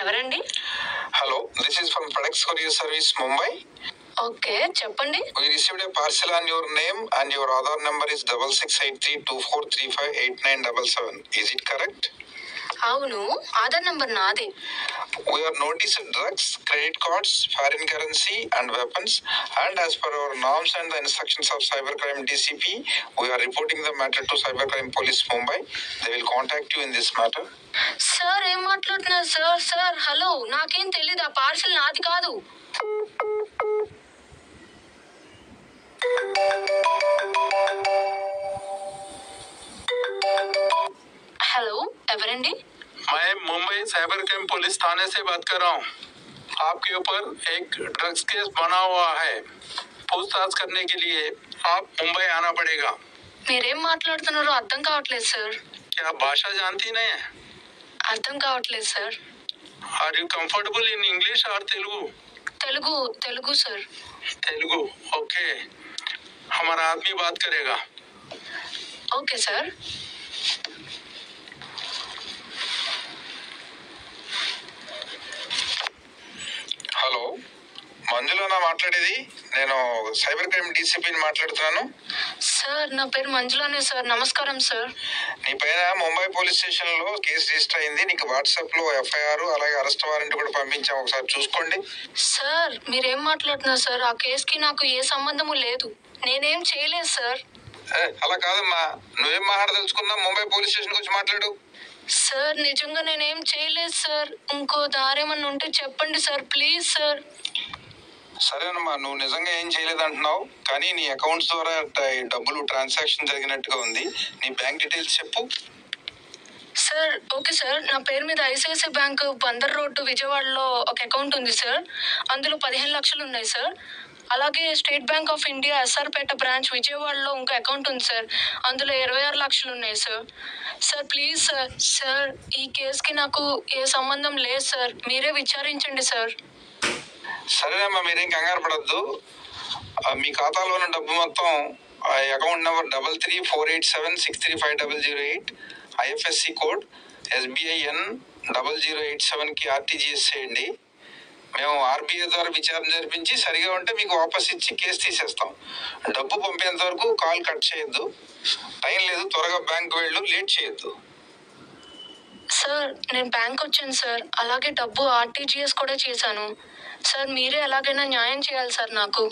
ఎవరండి? Hello, this is from FedEx Courier Service, Mumbai. Okay, చెప్పండి. We received a parcel on your name and your Aadhaar number is 668324358977. Is it correct? అవును, Aadhaar number నాదే. We are noticed drugs, credit cards, foreign currency and weapons, and as per our norms and the instructions of Cybercrime DCP, we are reporting the matter to Cybercrime Police Mumbai. They will contact you in this matter. Sir ఏం మాట్లాడుతున్నారు sir? Sir hello, నాకేం తెలీదు, ఆ parcel నాది కాదు. Hello, एवरेंडी? मैं Mumbai cyber crime police थाने से बात कर रहा हूँ। आपके ऊपर एक ड्रग्स केस बना हुआ है। पूछताछ करने के लिए आप मुंबई आना पड़ेगा। మీరేం మాట్లాడుతున్నారో అర్థం కావట్లేదు సార్. क्या भाषा जानती नहीं है? అర్థం కావట్లేదు sir. Are you comfortable in English और तेलुगु? తెలుగు సార్. तेलुगु, ओके। हमारा आदमी बात करेगा। Okay sir. హలో, మంజులోనా మాట్లాడేది? నేను సైబర్ క్రైమ్ డీసీపీని మాట్లాడుతున్నాను. సార్ నా పేరు మంజులానే సార్. నమస్కారం సార్. నీ పైన ముంబై పోలీస్ స్టేషన్ లో కేసు రిజిస్టర్ అయింది. నీకు వాట్సాప్ లో ఎఫ్ఐఆర్ అలాగే అరెస్ట్ వారెంట్ కూడా పంపించాం, ఒకసారి చూసుకోండి. సార్ మీరేం మాట్లాడుతున్నారు సార్? ఆ కేసుకి నాకు ఏ సంబంధము లేదు. నేనేం చేయలేదు సార్. అలా కాదమ్మా, నువ్వేం మాట్లాడదలుచుకున్నా ముంబై పోలీస్ స్టేషన్కి వచ్చి మాట్లాడు. సార్ నిజంగా నేనేం చేయలేదు సార్. ఇంకో దారేమన్నా ఉంటే చెప్పండి సార్, ప్లీజ్ సార్. సరేనమ్మా, నువ్వు నిజంగా ఏం చేయలేదంటున్నావు, కానీ నీ అకౌంట్స్ ద్వారా డబ్బులు ట్రాన్సాక్షన్ జరిగినట్టుగా ఉంది. నీ బ్యాంక్ డీటెయిల్స్ చెప్పు. సార్ ఓకే సార్, నా పేరు మీద ఐసిఐసిఐ బ్యాంక్ బందర్ రోడ్డు విజయవాడలో ఒక అకౌంట్ ఉంది సార్. అందులో 15 లక్షలు ఉన్నాయి సార్. అలాగే State Bank of India SR Peta branch విజయవాడలో ఇంకో అకౌంట్ ఉంది సార్. అందులో 26 లక్షలు ఉన్నాయి సార్. Sir please sir. సార్ ఈ కేసుకి నాకు ఏ సంబంధం లేదు సార్. మీరే విచారించండి సార్. సరేనమ్మా, మీరేం కంగారు పడద్దు. మీ ఖాతాలో ఉన్న డబ్బు మొత్తం account number 334876350008 IFSC code SBIN 0087కి ఆర్టీజీఎస్ చేయండి. మేము ఆర్బీఐ ద్వారా విచారణ జరిపించి సరిగా ఉంటే మీకు వాపస్ ఇచ్చి కేసు తీసేస్తాం. డబ్బు పంపేంత వరకు కాల్ కట్ చేయొద్దు. టైం లేదు, త్వరగా బ్యాంక్ వెళ్ళు, లేట్ చేయొద్దు. సార్ నేను బ్యాంక్ వచ్చాను సార్. అలాగే డబ్బు ఆర్టీజీఎస్ కూడా చేశాను సార్. మీరే ఎలాగైనా న్యాయం చేయాలి సార్ నాకు.